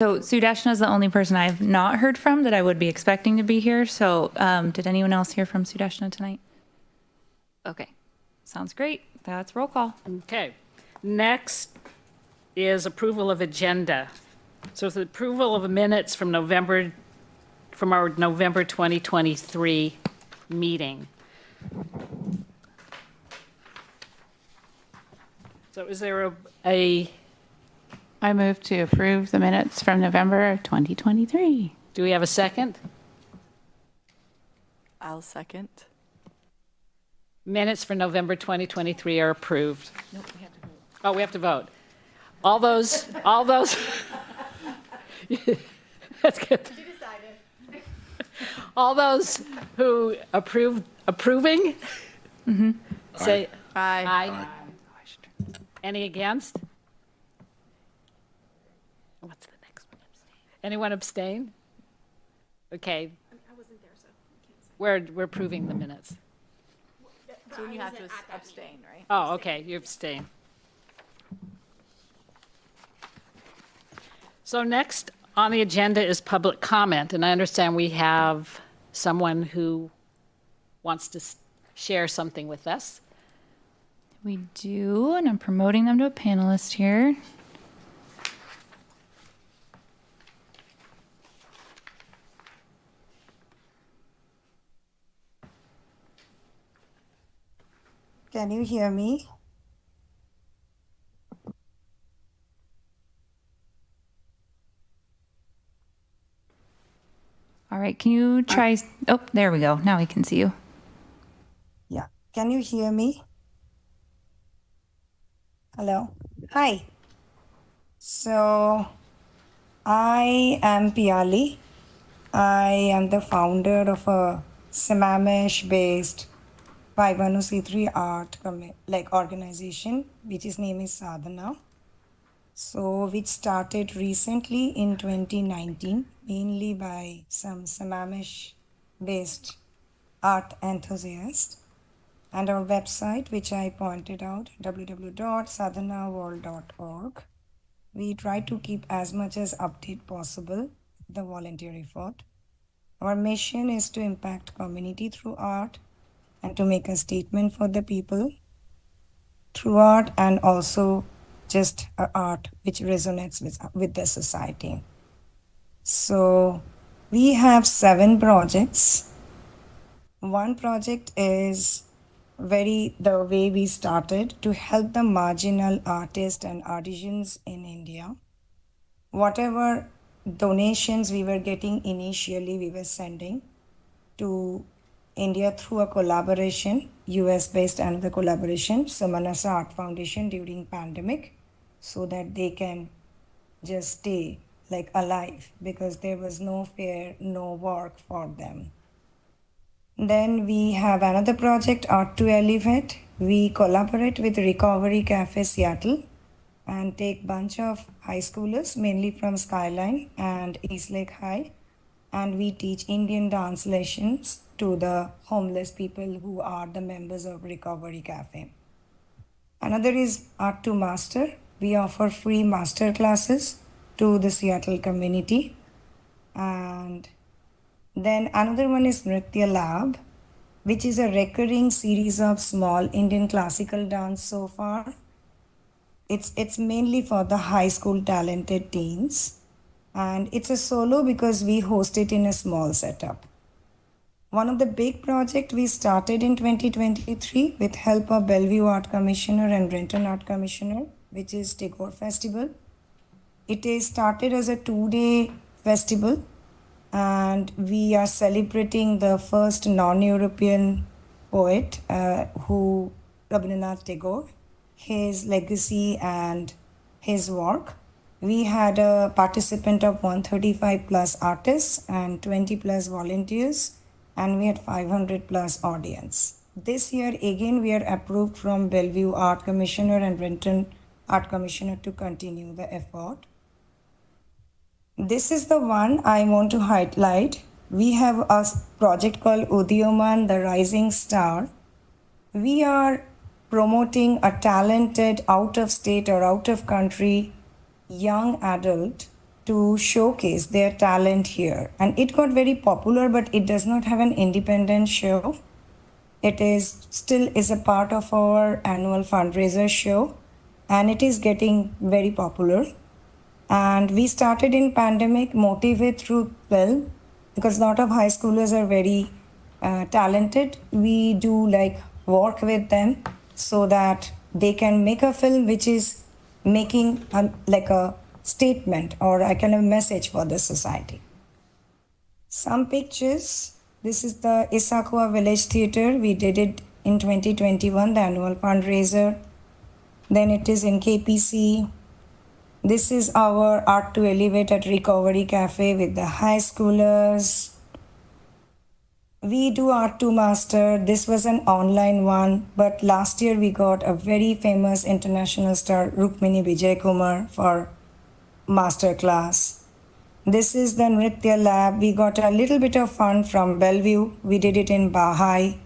So Sudeshna is the only person I've not heard from that I would be expecting to be here. So did anyone else hear from Sudeshna tonight? Okay, sounds great. That's roll call. Okay. Next is approval of agenda. So it's the approval of minutes from our November 2023 meeting. So is there a I move to approve the minutes from November of 2023. do we have a second? I'll second. Minutes for November 2023 are approved. Nope, we have to vote. Oh, we have to vote. All those, that's good. You decided. All those who approving? Say aye. Any against? What's the next one? Anyone abstain? Okay. I wasn't there, so I can't say. We're approving the minutes. So you have to abstain, right? Oh, okay, you abstain. So next on the agenda is public comment, and I understand we have someone who wants to share something with us. We do, and I'm promoting them to a panelist here. Can you hear me? All right, can you try? Oh, there we go. Now we can see you. Yeah. Can you hear me? Hello. Hi. So, I am Piali. I am the founder of a Sammamish-based 501c3 art organization, which is name is Sadhana. So, which started recently in 2019, mainly by some Sammamish-based art enthusiasts. And our website, which I pointed out, www.sadhanaworld.org. We try to keep as much as update possible the volunteer effort. Our mission is to impact community through art and to make a statement for the people through art, and also just art which resonates with the society. So we have 7 projects. One project is the way we started to help the marginal artists and artisans in India. Whatever donations we were getting initially, we were sending to India through a collaboration, US-based another collaboration, Samanasa Art Foundation during pandemic, so that they can just stay alive, because there was no fair, no work for them. Then we have another project, Art to Elevate. We collaborate with Recovery Cafe Seattle and take bunch of high schoolers, mainly from Skyline and Eastlake High, and we teach Indian dance lessons to the homeless people who are the members of Recovery Cafe. Another is Art to Master. We offer free master classes to the Seattle community. And then another one is Nritya Lab, which is a recurring series of small Indian classical dance so far. It's mainly for the high school talented teens. And it's a solo because we host it in a small setup. One of the big projects we started in 2023 with help of Bellevue Art Commissioner and Renton Art Commissioner, which is Tagore Festival. It is started as a 2-day festival, and we are celebrating the first non-European poet, Rabindranath Tagore, his legacy and his work. We had a participant of 135 plus artists and 20 plus volunteers, and we had 500 plus audience. This year again we are approved from Bellevue Art Commissioner and Renton Art Commissioner to continue the effort. This is the one I want to highlight. We have a project called Udyoman, the Rising Star. We are promoting a talented out of state or out of country young adult to showcase their talent here. And it got very popular, but it does not have an independent show. It is still is a part of our annual fundraiser show, and it is getting very popular. And we started in pandemic, motivate through film, because a lot of high schoolers are very talented. We do like work with them so that they can make a film which is making like a statement or I can have a message for the society. Some pictures. This is the Issaquah Village Theatre. We did it in 2021, the annual fundraiser. Then it is in KPC. This is our Art to Elevate at Recovery Cafe with the high schoolers. We do Art to Master. This was an online one, but last year we got a very famous international star, Rukmini Vijay Kumar, for master class. This is the Nritya Lab. We got a little bit of fun from Bellevue. We did it in Baha'i.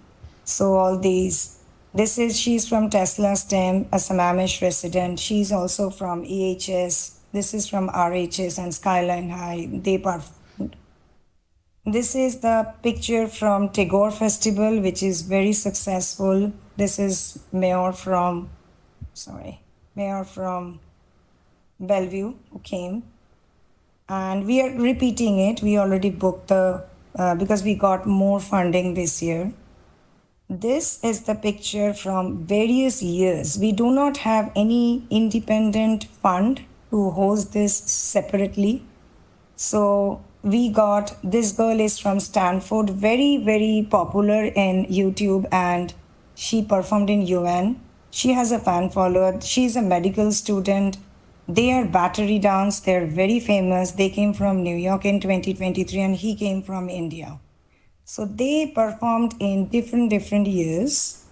So all these. She's from Tesla STEM, a Sammamish resident. She's also from EHS. This is from RHS and Skyline High. They performed. This is the picture from Tagore Festival, which is very successful. This is Mayor from Bellevue who came. And we are repeating it. We already booked because we got more funding this year. This is the picture from various years. We do not have any independent fund to host this separately. So we got, this girl is from Stanford, very, very popular in YouTube, and she performed in UN. She has a fan follower. She's a medical student. They are battery dance. They're very famous. They came from New York in 2023 and he came from India. So they performed in different years.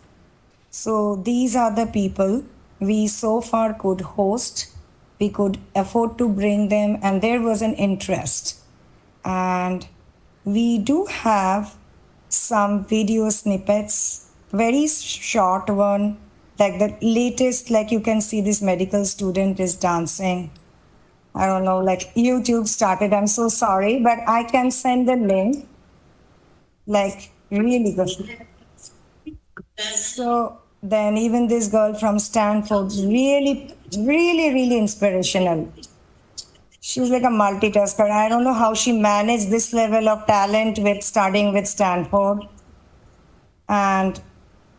So these are the people we so far could host. We could afford to bring them and there was an interest. And we do have some video snippets, very short one, like the latest, like you can see this medical student is dancing. I don't know, like YouTube started, I'm so sorry, but I can send the link. Like really good. So then even this girl from Stanford, really inspirational. She's like a multitasker. I don't know how she managed this level of talent with starting with Stanford. And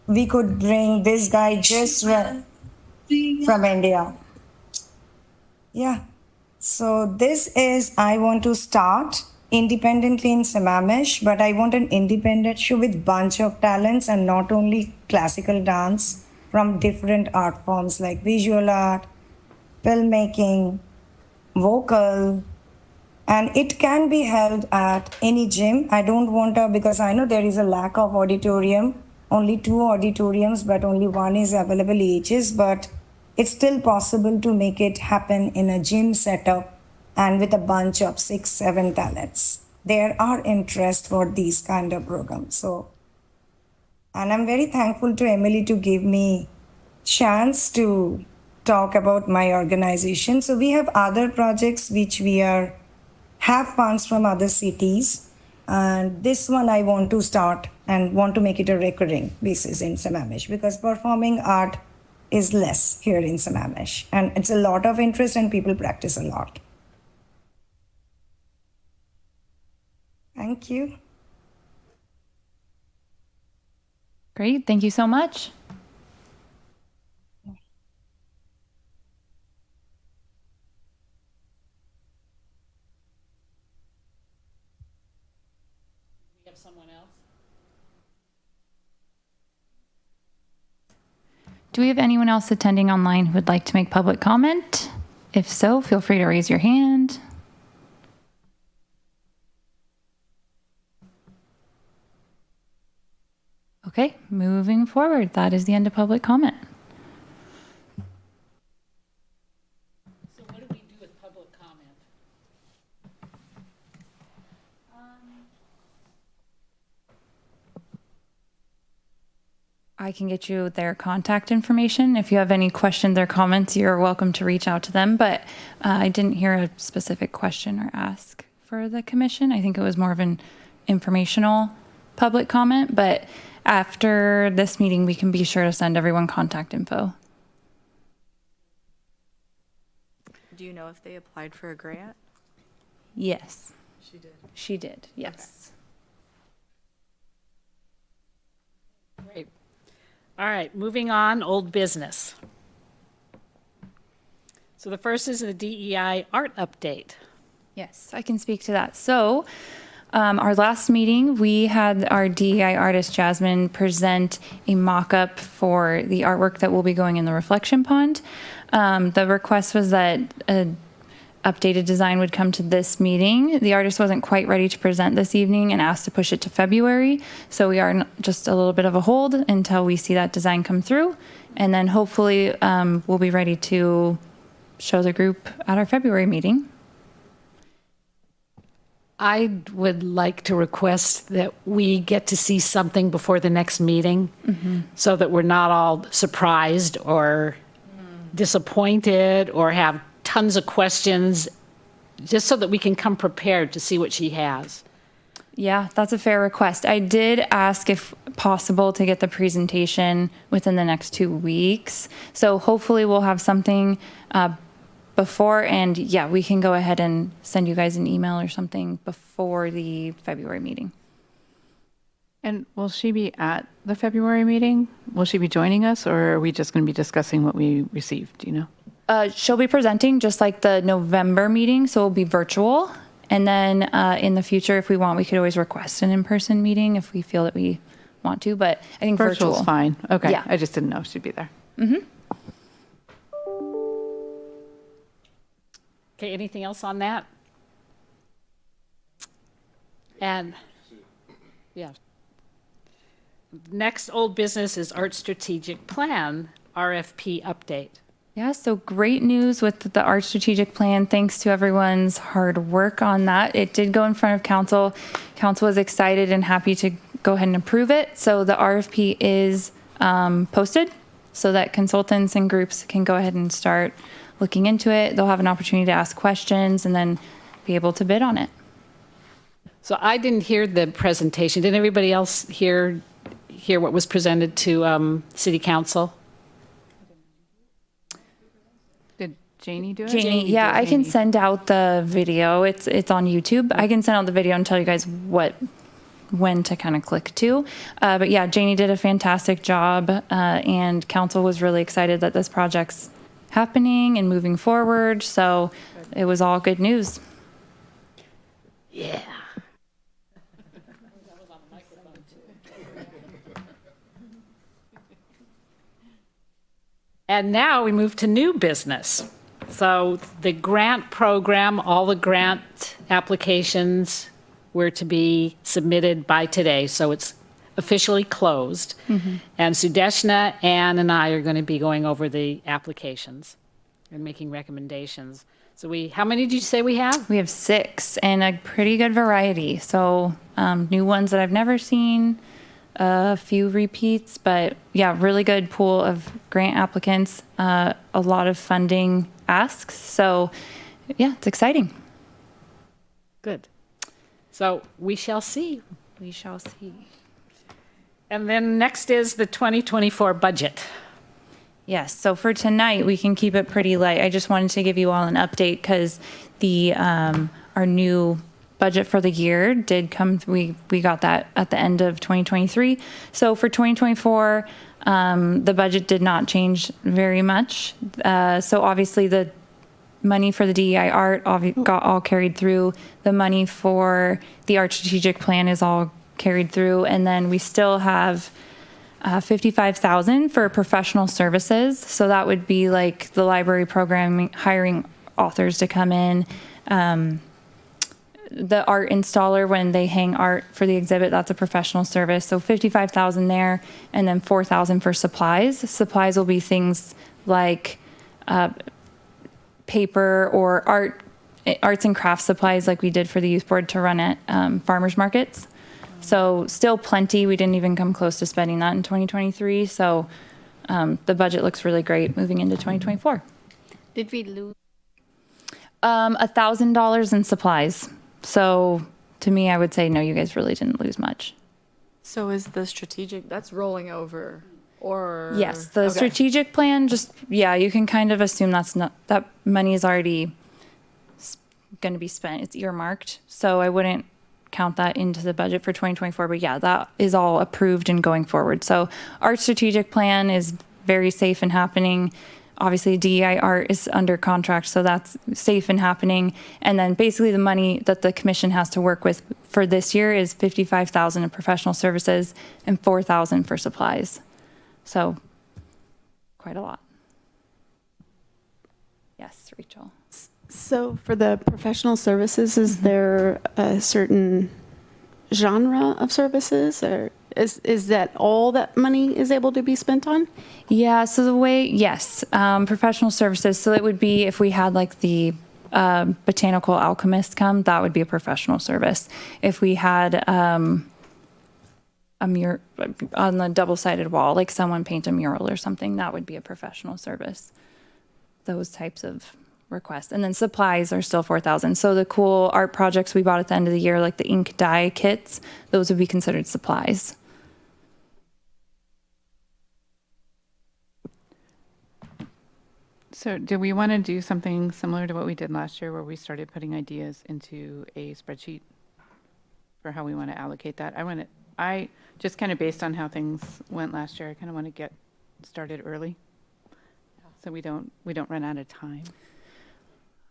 we could bring this guy just from India. Yeah. So this is, I want to start independently in Sammamish, but I want an independent show with bunch of talents and not only classical dance from different art forms like visual art, filmmaking, vocal, and it can be held at any gym. I don't want to, because I know there is a lack of auditorium, only 2 auditoriums, but only one is available each, but it's still possible to make it happen in a gym setup and with a bunch of 6-7 talents. There are interest for these kind of programs. So, and I'm very thankful to Emily to give me chance to talk about my organization. So we have other projects which we have funds from other cities. And this one I want to start and want to make it a recurring basis in Sammamish because performing art is less here in Sammamish. And it's a lot of interest and people practice a lot. Thank you. Great. Thank you so much. We have someone else? Do we have anyone else attending online who would like to make public comment? If so, feel free to raise your hand. Okay, moving forward. That is the end of public comment. So what do we do with public comment? I can get you their contact information. If you have any questions or comments, you're welcome to reach out to them. But I didn't hear a specific question or ask for the commission. I think it was more of an informational public comment. But after this meeting, we can be sure to send everyone contact info. Do you know if they applied for a grant? Yes. She did, yes. Great. All right, moving on, old business. So the first is the DEI art update. Yes, I can speak to that. So, our last meeting, we had our DEI artist Jasmine present a mock-up for the artwork that will be going in the reflection pond. The request was that an updated design would come to this meeting. The artist wasn't quite ready to present this evening and asked to push it to February. So we are just a little bit of a hold until we see that design come through. And then hopefully we'll be ready to show the group at our February meeting. I would like to request that we get to see something before the next meeting so that we're not all surprised or disappointed or have tons of questions, just so that we can come prepared to see what she has. Yeah, that's a fair request. I did ask if possible to get the presentation within the next 2 weeks. So hopefully we'll have something before, and yeah, we can go ahead and send you guys an email or something before the February meeting. And will she be at the February meeting? Will she be joining us, or are we just going to be discussing what we received? Do you know? She'll be presenting just like the November meeting, so it'll be virtual. And then in the future, if we want, we could always request an in-person meeting if we feel that we want to. But I think virtual Virtual's fine. Okay. Yeah. I just didn't know if she'd be there. Okay, anything else on that? And, yeah. Next old business is Art Strategic Plan, RFP update. Yeah, so great news with the Art Strategic Plan. Thanks to everyone's hard work on that. It did go in front of council. Council was excited and happy to go ahead and approve it. So the RFP is posted so that consultants and groups can go ahead and start looking into it. They'll have an opportunity to ask questions and then be able to bid on it. So I didn't hear the presentation. Did everybody else hear what was presented to City Council? Did Janie do it? Janie, yeah, I can send out the video. It's on YouTube. I can send out the video and tell you guys when to kind of click to. But yeah, Janie did a fantastic job, and council was really excited that this project's happening and moving forward. So it was all good news. Yeah. And now we move to new business. So the grant program, all the grant applications were to be submitted by today. So it's officially closed. And Sudeshna, Ann, and I are going to be going over the applications and making recommendations. So how many did you say we have? We have 6 and a pretty good variety. So new ones that I've never seen, a few repeats, but yeah, really good pool of grant applicants, a lot of funding asks. So yeah, it's exciting. Good. So we shall see. We shall see. And then next is the 2024 budget. Yes, so for tonight, we can keep it pretty light. I just wanted to give you all an update because our new budget for the year did come. We got that at the end of 2023. So for 2024, the budget did not change very much. So obviously the money for the DEI art got all carried through. The money for the art strategic plan is all carried through, and then we still have $55,000 for professional services. So that would be like the library programming, hiring authors to come in, the art installer when they hang art for the exhibit. That's a professional service. So $55,000 there, and then $4,000 for supplies. Supplies will be things like paper or arts and crafts supplies, like we did for the youth board to run at farmers markets. So still plenty. We didn't even come close to spending that in 2023. So the budget looks really great moving into 2024. Did we lose? $1,000 in supplies. So to me, I would say, no, you guys really didn't lose much. So is the strategic, that's rolling over, or? Yes, the Okay. strategic plan, just, yeah, you can kind of assume that money is already going to be spent. It's earmarked. So I wouldn't count that into the budget for 2024. But yeah, that is all approved and going forward. So our strategic plan is very safe and happening. Obviously, DEI art is under contract, so that's safe and happening. And then basically the money that the commission has to work with for this year is $55,000 in professional services and $4,000 for supplies. So quite a lot. Yes, Rachel. So for the professional services, is there a certain genre of services, or is that all that money is able to be spent on? Yeah, so the way, yes, professional services. So it would be if we had like the botanical alchemist come, that would be a professional service. If we had a mural on the double-sided wall, like someone paint a mural or something, that would be a professional service. Those types of requests. And then supplies are still $4,000. So the cool art projects we bought at the end of the year, like the ink dye kits, those would be considered supplies. So do we want to do something similar to what we did last year where we started putting ideas into a spreadsheet for how we want to allocate that? I just kind of based on how things went last year, I kind of want to get started early so we don't run out of time.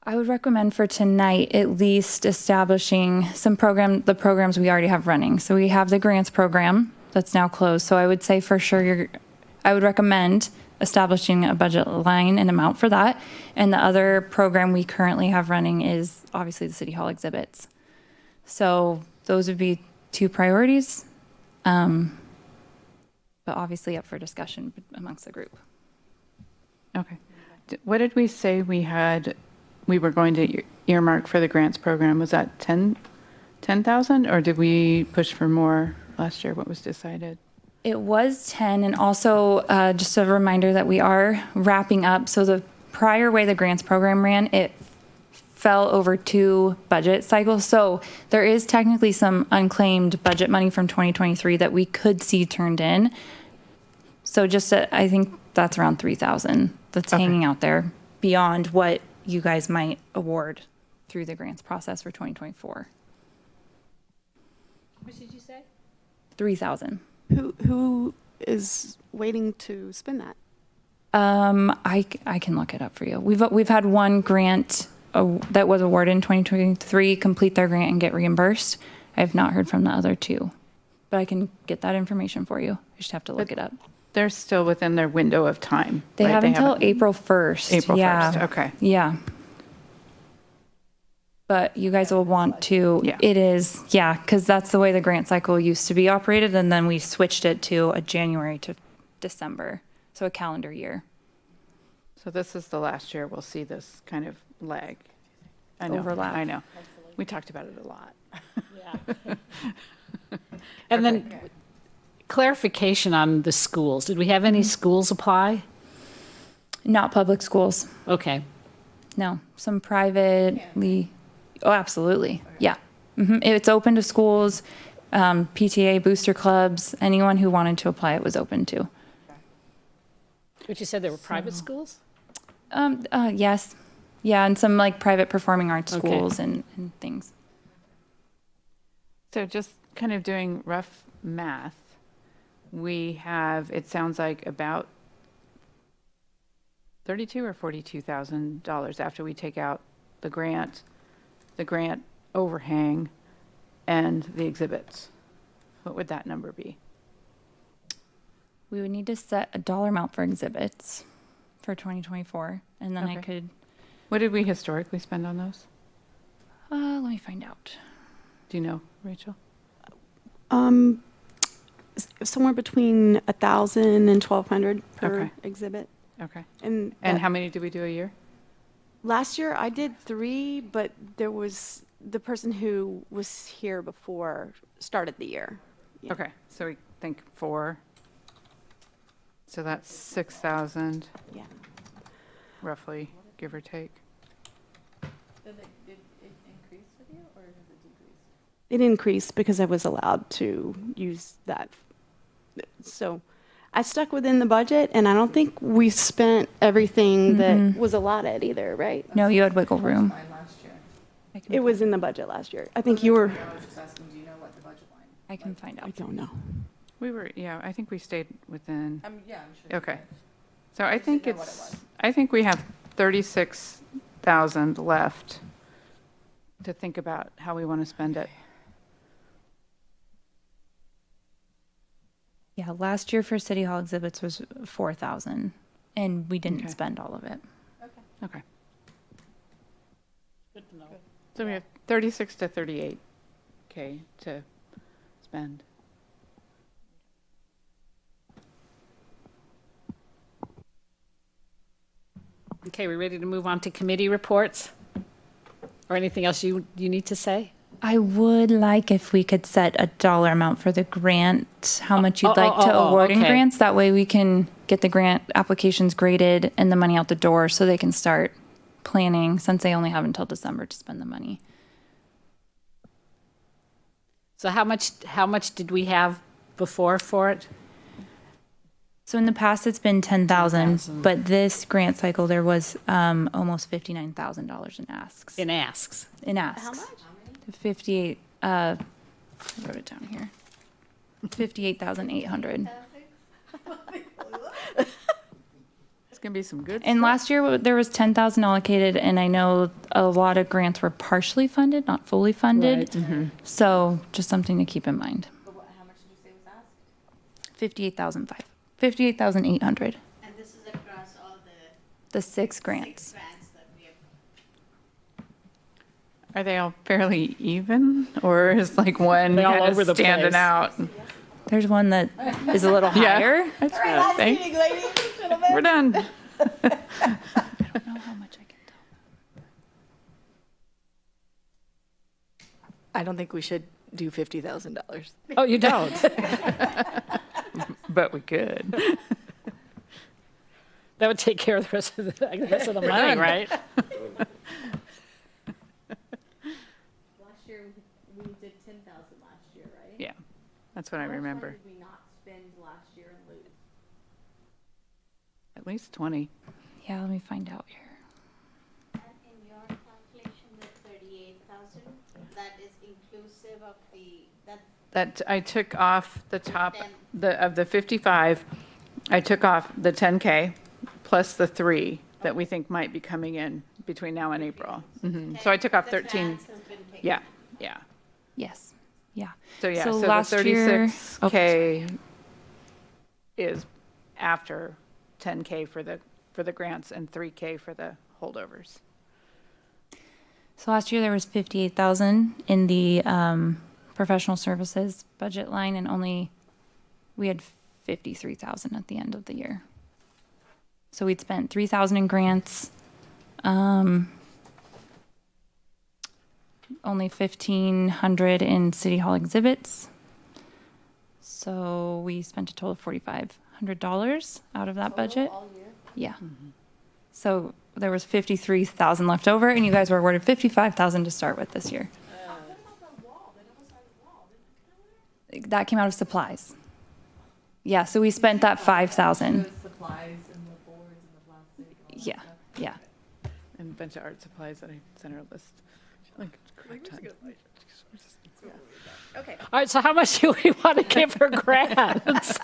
I would recommend for tonight at least establishing the programs we already have running. So we have the grants program that's now closed. So I would say for sure I would recommend establishing a budget line and amount for that. And the other program we currently have running is obviously the City Hall exhibits. So those would be two priorities, but obviously up for discussion amongst the group. Okay. What did we say we were going to earmark for the grants program? Was that 10,000 or did we push for more last year? What was decided? It was 10, and also just a reminder that we are wrapping up. So the prior way the grants program ran, it fell over 2 budget cycles. So there is technically some unclaimed budget money from 2023 that we could see turned in. So I think that's around 3,000 that's hanging out there beyond what you guys might award through the grants process for 2024. What did you say? 3,000. Who is waiting to spend that? I can look it up for you. We've had one grant that was awarded in 2023 complete their grant and get reimbursed. I have not heard from the other 2, but I can get that information for you. I just have to look it up. They're still within their window of time. They right? have until haven't- April 1st. April Yeah. 1st, okay. Yeah. But you guys will want to, Yeah. it is, yeah, because that's the way the grant cycle used to be operated, and then we switched it to a January to December, so a calendar year. So this is the last year we'll see this kind of lag. I know, Overlap. I know. We talked about it a lot. Yeah. And then clarification on the schools. Did we have any schools apply? Not public schools, Okay. no, some privately, oh, absolutely, yeah. It's open to schools, PTA, booster clubs, anyone who wanted to apply, it was open to. But you said there were private schools? Yes, yeah, and some like private performing arts Okay. schools and things. So just kind of doing rough math, we have, it sounds like about $32,000 or $42,000 after we take out the grant overhang, and the exhibits. What would that number be? We would need to set a dollar amount for exhibits for 2024, and then I Okay. could, What did we historically spend on those? let me find out. Do you know, Rachel? Somewhere between 1,000 and 1,200 per Okay. exhibit. Okay. And And that- how many do we do a year? last year I did 3, but there was the person who was here before started the year. Yeah. Okay, so we think 4. So that's 6,000 Yeah. roughly, give or take. It increased because I was allowed to use that. So I stuck within the budget, and I don't think we spent everything that was allotted either, right? No, you had wiggle room. It was in the budget last year. I think you were, I can find I out. don't know. We were, yeah, I think we stayed within, Yeah, I'm sure. okay. So I think I think we have 36,000 left to think about how we want to spend it. Yeah, last year for City Hall exhibits was 4,000, and we didn't Okay. spend all of it. Okay. Good to know. So we have 36 to 38K to spend. Okay, we ready to move on to committee reports? Or anything else you need to say? I would like if we could set a dollar amount for the grant, how much you'd like to award in okay. grants. That way we can get the grant applications graded and the money out the door so they can start planning, since they only have until December to spend the money. So how much did we have before for it? So in the past, it's been 10,000, but this grant cycle, there was almost $59,000 in asks. In asks. In asks. How much? 58, I wrote it down here. 58,800. It's going to be some good And last year, there was 10,000 allocated, and I know a lot of grants were partially funded, not fully funded. So just something to keep in mind. How much did you say was asked? 58,800. And this is across all The 6 grants. grants that we have. Are they all fairly even, or is like one They're all kind over of the standing place. out? There's one that is a little Yeah. higher. That's good. Thanks. We're done. I don't know how much I can tell. I don't think we should do $50,000. Oh, you don't? But we could. That would take care of the rest of the money, right? Last year, we did 10,000 last year, right? Yeah, that's what I remember. Did we not spend last year and lose? At least 20. Yeah, let me find out here. And in your calculation, the 38,000, that is inclusive of That I took off the top, Ten. of the 55, I took off the 10K plus the 3 that we think might be coming in between now and April. So I took off 13. grants has been taken. Yeah, yeah. Yes. Yeah. So yeah, So so the last year- 36K is after 10K for the grants and 3K for the holdovers. So last year there was 58,000 in the professional services budget line, and we had 53,000 at the end of the year. So we'd spent 3,000 in grants, only 1,500 in City Hall exhibits. So we spent a total of $4,500 out of that budget. Yeah. So there was 53,000 left over, and you guys were awarded 55,000 to start with this year. That came out of supplies. Yeah, so we spent that 5,000. Supplies and the boards and the plastic. Yeah, yeah. And a bunch of art supplies that I sent her a list. Like, crap ton. Okay. All right, so how much do we want to give her grants?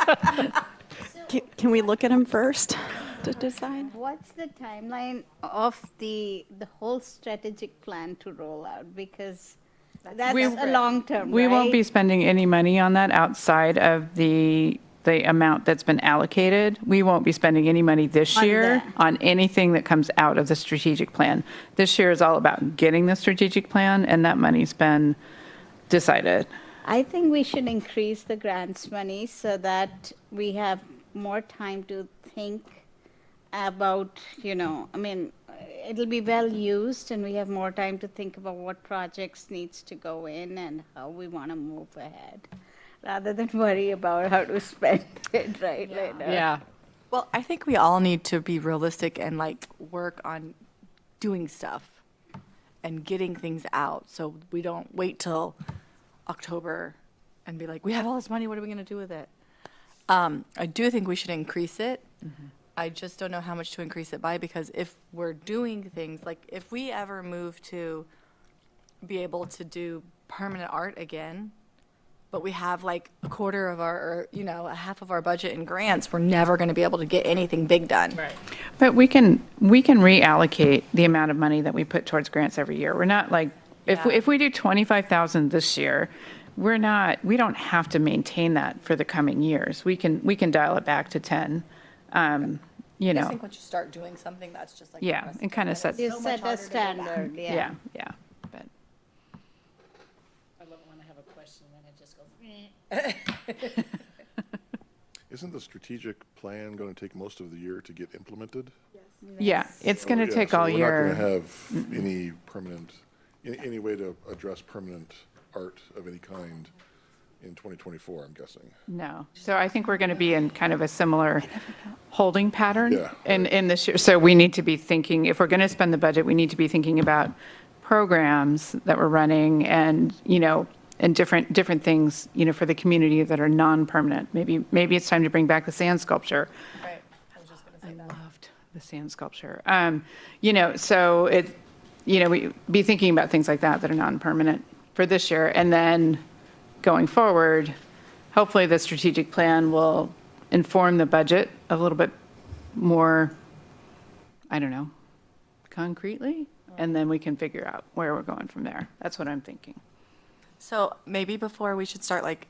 Can we look at them first to decide? What's the timeline of the whole strategic plan to roll out? Because that's We- a long term, We won't be right? spending any money on that outside of the amount that's been allocated. We won't be spending any money this On year that. on anything that comes out of the strategic plan. This year is all about getting the strategic plan, and that money's been decided. I think we should increase the grants money so that we have more time to think about, I mean, it'll be well used and we have more time to think about what projects needs to go in and how we want to move ahead, rather than worry about how to spend it right now. Yeah. Well, I think we all need to be realistic and like work on doing stuff and getting things out. So we don't wait till October and be like, we have all this money, what are we going to do with it? I do think we should increase it. I just don't know how much to increase it by, because if we're doing things, like if we ever move to be able to do permanent art again, but we have like a quarter of our, or, you know, a half of our budget in grants, we're never going to be able to get anything big done. Right. But we can reallocate the amount of money that we put towards grants every year. We're not like, if we do 25,000 this year, we don't have to maintain that for the coming years. We can dial it back to 10. You I know, think once you start doing something, that's just like. yeah, it kind of sets, You so much set a harder to go back. standard, yeah, yeah. But I love it when I have a question and it just goes, Isn't the strategic plan going to take most of the year to get implemented? yeah, it's going to Yeah, take so all we're not year. going to have any permanent, any way to address permanent art of any kind in 2024, I'm guessing. No. So I think we're going to be in kind of a similar holding pattern Yeah. in this year. So we need to be thinking, if we're going to spend the budget, we need to be thinking about programs that we're running and, you know, and different things, you know, for the community that are non-permanent. Maybe it's time to bring back the sand sculpture. Right. I was just going to say that. Loved the sand sculpture. You know, so we be thinking about things like that are non-permanent for this year. And then going forward, hopefully the strategic plan will inform the budget a little bit more, I don't know, concretely, and then we can figure out where we're going from there. That's what I'm thinking. So maybe before we should start like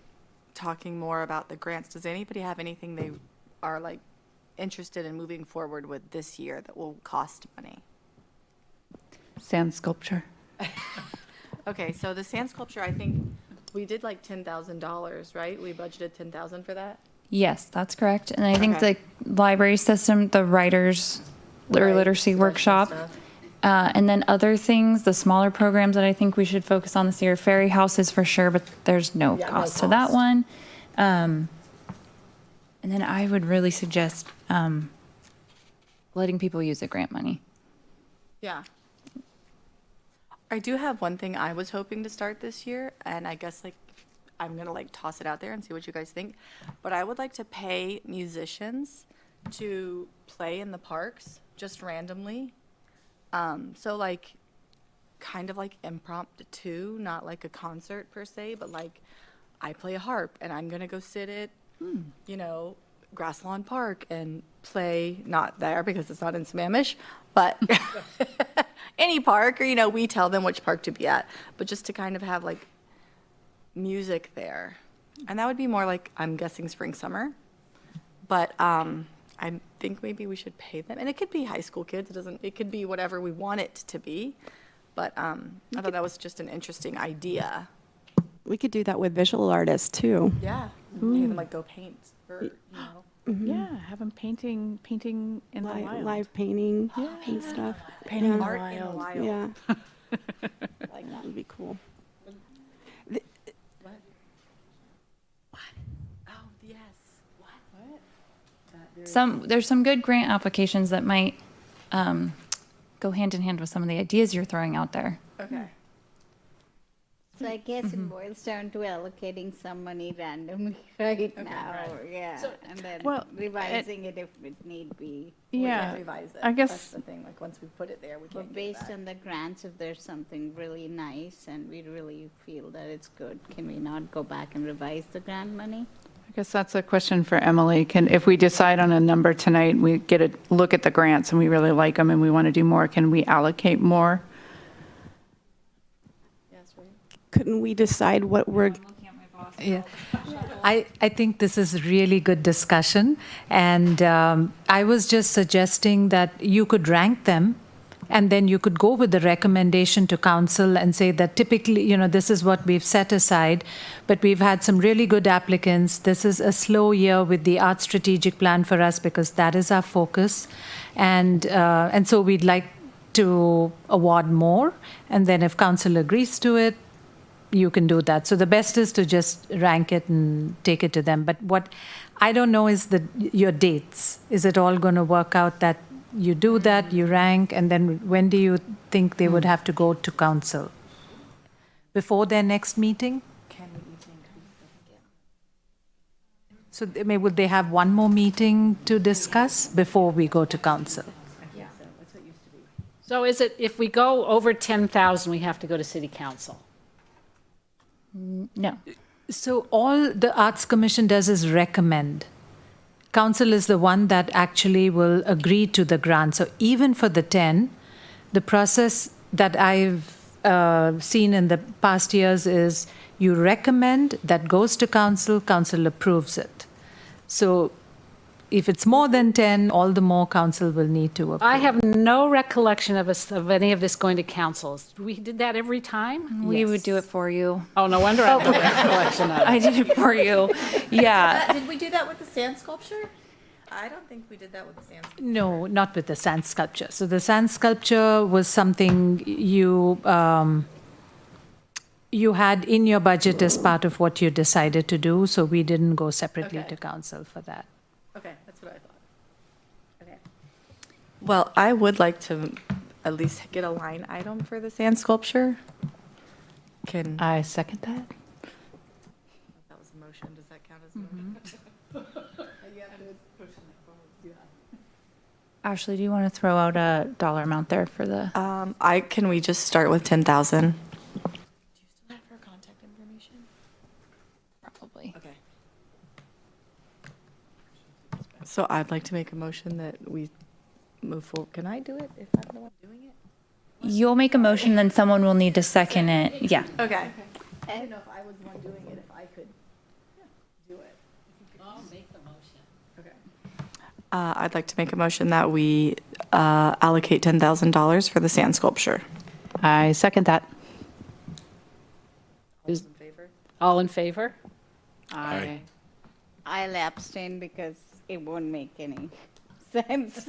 talking more about the grants, does anybody have anything they are like interested in moving forward with this year that will cost money? Sand sculpture. Okay, so the sand sculpture, I think we did like $10,000, right? We budgeted 10,000 for that? Yes, that's correct. And I think Okay. the library system, the writers or Right, literacy special workshop, stuff. and then other things, the smaller programs that I think we should focus on this year, fairy houses for sure, but there's no Yeah, no cost to that cost. one. And then I would really suggest letting people use the grant money. Yeah. I do have one thing I was hoping to start this year, and I guess like I'm gonna like toss it out there and see what you guys think. But I would like to pay musicians to play in the parks just randomly. So like kind of like impromptu, not like a concert per se, but like I play a harp and I'm gonna go sit at, you know, Grasslawn Park and play, not there because it's not in Sammamish, but any park, or, you know, we tell them which park to be at, but just to kind of have like music there. And that would be more like, I'm guessing spring, summer. But I think maybe we should pay them. And it could be high school kids. It could be whatever we want it to be. But I thought that was just an interesting idea. We could do that with visual artists too. Yeah. Pay them like go paint or, you know. Yeah, have them painting in the wild. Live painting and stuff. Painting in the Art in the wild. wild. Yeah. Like that would be cool. Oh, yes. There's some good grant applications that might go hand in hand with some of the ideas you're throwing out there. Okay. So I guess it boils down to allocating some money randomly right now, yeah, and then Well, revising it if it need be. We Yeah, can't revise it. I guess- That's the thing. Like once we put it there, we can't But get it based back. on the grants, if there's something really nice and we really feel that it's good, can we not go back and revise the grant money? I guess that's a question for Emily. If we decide on a number tonight, we get a look at the grants and we really like them and we want to do more, can we allocate more? Yes, right. Couldn't we decide what we're, Yeah. I think this is really good discussion, and I was just suggesting that you could rank them, and then you could go with the recommendation to council and say that typically, you know, this is what we've set aside, but we've had some really good applicants. This is a slow year with the art strategic plan for us because that is our focus, and so we'd like to award more, and then if council agrees to it, you can do that. So the best is to just rank it and take it to them. But what I don't know is your dates. Is it all going to work out that you do that, you rank, and then when do you think they would have to go to council? Before their next meeting? So would they have one more meeting to discuss before we go to council? So is it, if we go over 10,000, we have to go to city council? No. So all the Arts Commission does is recommend. Council is the one that actually will agree to the grant. So even for the 10, the process that I've seen in the past years is you recommend, that goes to council, council approves it. So if it's more than 10, all the more council will need to approve. I have no recollection of any of this going to councils. We did that every time? We would do it for you. Oh, no wonder I have no recollection of it. I did it for you. Yeah. Did we do that with the sand sculpture? I don't think we did that with the sand sculpture. No, not with the sand sculpture. So the sand sculpture was something you had in your budget as part of what you decided to do, so we didn't go separately Okay. to council for that. Okay, that's what I thought. Okay. Well, I would like to at least get a line item for the sand sculpture. Can, I second that. that was a motion, does that count as a motion? Ashley, do you want to throw out a dollar amount there for the? Can we just start with 10,000? Do you still have her contact information? Probably. Okay. So I'd like to make a motion that we move forward. Can I do it if I'm the one doing it? You'll make a motion, then someone will need to second it. Yeah. Okay. I didn't know if I was the one doing it, if I could do it. I'll make the motion. Okay. I'd like to make a motion that we allocate $10,000 for the sand sculpture. I second that. Is- All in favor? Aye. I'll abstain because it won't make any sense.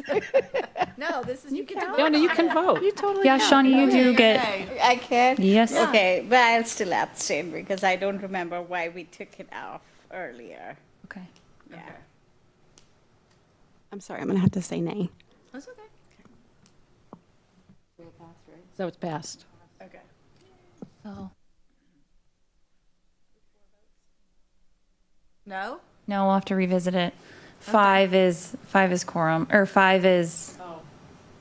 No, this is, you can No, no, you can vote. You totally Yeah, Shawnee, you do get. I can? Yes. Okay, but I'll still abstain because I don't remember why we took it off earlier. Okay. Yeah. I'm sorry, I'm going to have to say nay. That's okay. So it's passed. Okay. So No? no, we'll have to revisit it. Five is quorum, or five is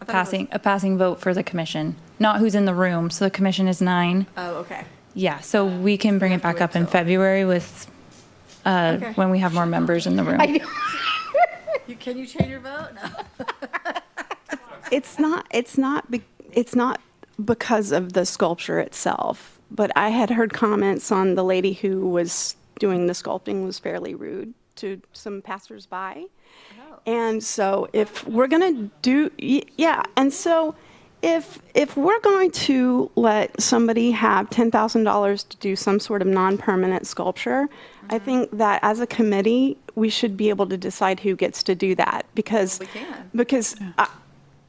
passing a passing vote for the commission, not who's in the room. So the commission is 9. Oh, okay. Yeah. So we can bring it back up in February with Okay. when we have more members in the room. Can you change your vote? No. It's not because of the sculpture itself, but I had heard comments on the lady who was doing the sculpting was fairly rude to some passersby. And so if we're going to do, yeah, and so if we're going to let somebody have $10,000 to do some sort of non-permanent sculpture, I think that as a committee, we should be able to decide who gets to do that because We can. because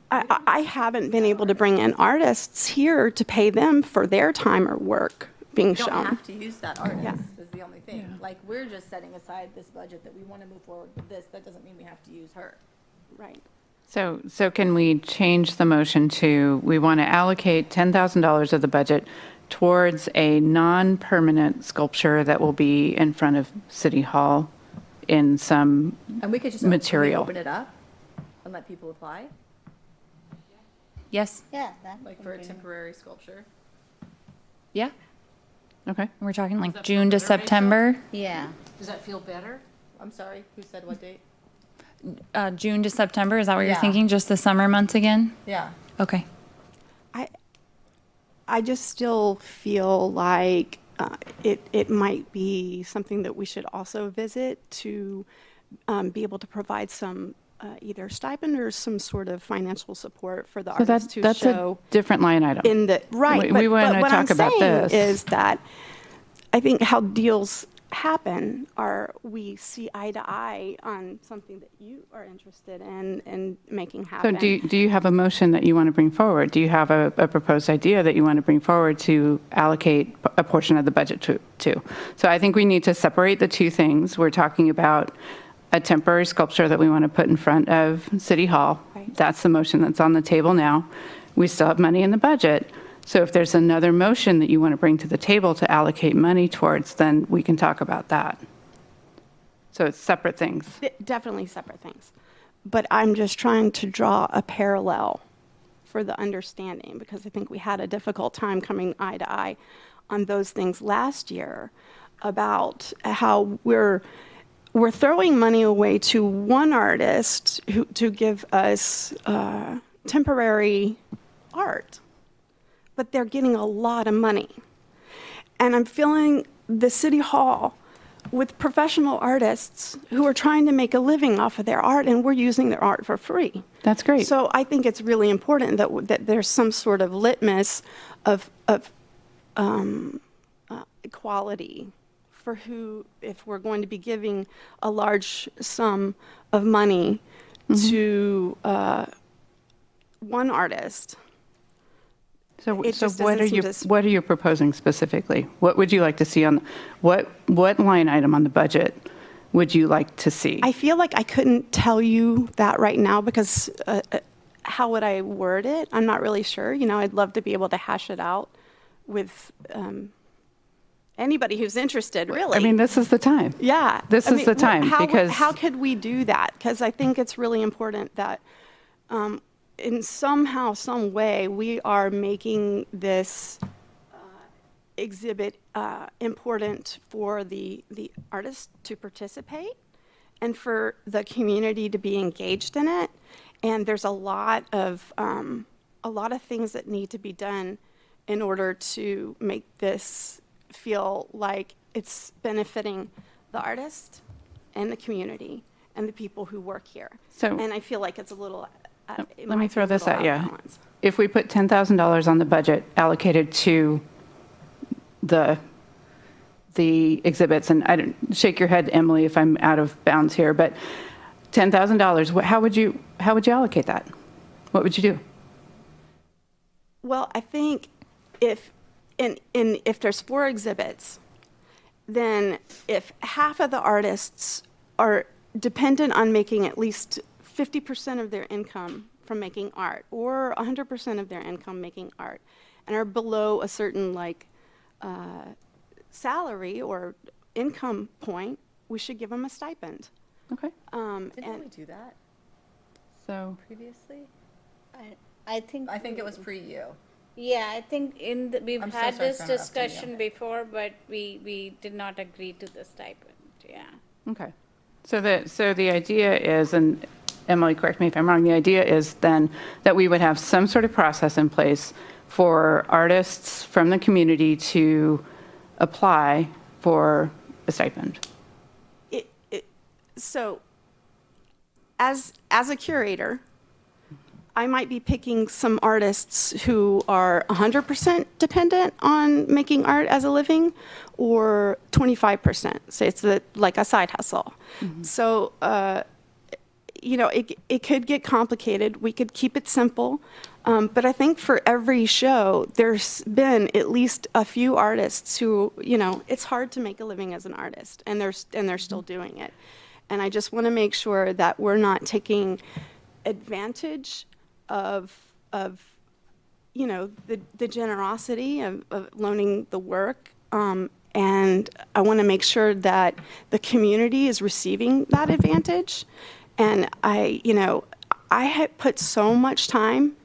I haven't been able to bring in artists here to pay them for their time or work being You don't shown. have to use that artist, Yeah. is the only thing. Like, we're just setting aside this budget that we want to move forward with this. That doesn't mean we have to use her. Right. So can we change the motion to, we want to allocate $10,000 of the budget towards a non-permanent sculpture that will be in front of City Hall in some And we could just material. open it up and let people apply, Yes. Yeah, that like for a temporary sculpture. Yeah. Okay. We're talking like June to September. Yeah. Does that feel better? I'm sorry, who said what date? June to September. Is that what you're Yeah. thinking? Just the summer months again? Yeah. Okay. I just still feel like it might be something that we should also visit to be able to provide some either stipend or some sort of financial support for the So artists to that's a show different line item. in the right. We but wanna what I'm talk about saying this. is that I think how deals happen or we see eye to eye on something that you are interested in and making So happen. do you have a motion that you want to bring forward? Do you have a proposed idea that you want to bring forward to allocate a portion of the budget to? So I think we need to separate the two things. We're talking about a temporary sculpture that we want to put in front of City Hall. Right. That's the motion that's on the table now. We still have money in the budget. So if there's another motion that you want to bring to the table to allocate money towards, then we can talk about that. So it's separate things. Definitely separate things. But I'm just trying to draw a parallel for the understanding, because I think we had a difficult time coming eye to eye on those things last year about how we're throwing money away to one artist to give us temporary art, but they're getting a lot of money. And I'm feeling the City Hall with professional artists who are trying to make a living off of their art, and we're using their art for free. That's great. So I think it's really important that there's some sort of litmus of equality for who, if we're going to be giving a large sum of money to one artist. So, It so just what doesn't are seem what are you proposing specifically? What would you like to see on, what line item on the budget would you like to see? I feel like I couldn't tell you that right now because how would I word it? I'm not really sure. You know, I'd love to be able to hash it out with anybody who's interested, really. I mean, this is the time. Yeah. This is the time, because- How could we do that? Because I think it's really important that in somehow, some way, we are making this exhibit important for the artists to participate and for the community to be engaged in it. And there's a lot of things that need to be done in order to make this feel like it's benefiting the artist and the community and the people who work here. So- and I feel like it's a little. Let me throw this at you. If we put $10,000 on the budget allocated to the exhibits, and I don't, shake your head, Emily, if I'm out of bounds here, but $10,000, how would you allocate that? What would you do? Well, I think if there's 4 exhibits, then if half of the artists are dependent on making at least 50% of their income from making art, or 100% of their income making art, and are below a certain salary or income point, we should give them a stipend. Okay. Didn't we do that So, previously? I think. I think it was pre-you. Yeah, I think we've I'm so had sorry this for interrupting you. discussion before, but we did not agree to the stipend, yeah. okay. So the idea is, and Emily, correct me if I'm wrong, the idea is then that we would have some sort of process in place for artists from the community to apply for a stipend. So, as a curator, I might be picking some artists who are 100% dependent on making art as a living, or 25%. So it's like a side hustle. So, it could get complicated. We could keep it simple. But I think for every show, there's been at least a few artists who, it's hard to make a living as an artist, and they're still doing it. And I just want to make sure that we're not taking advantage of the generosity of loaning the work. And I want to make sure that the community is receiving that advantage. And I had put so much time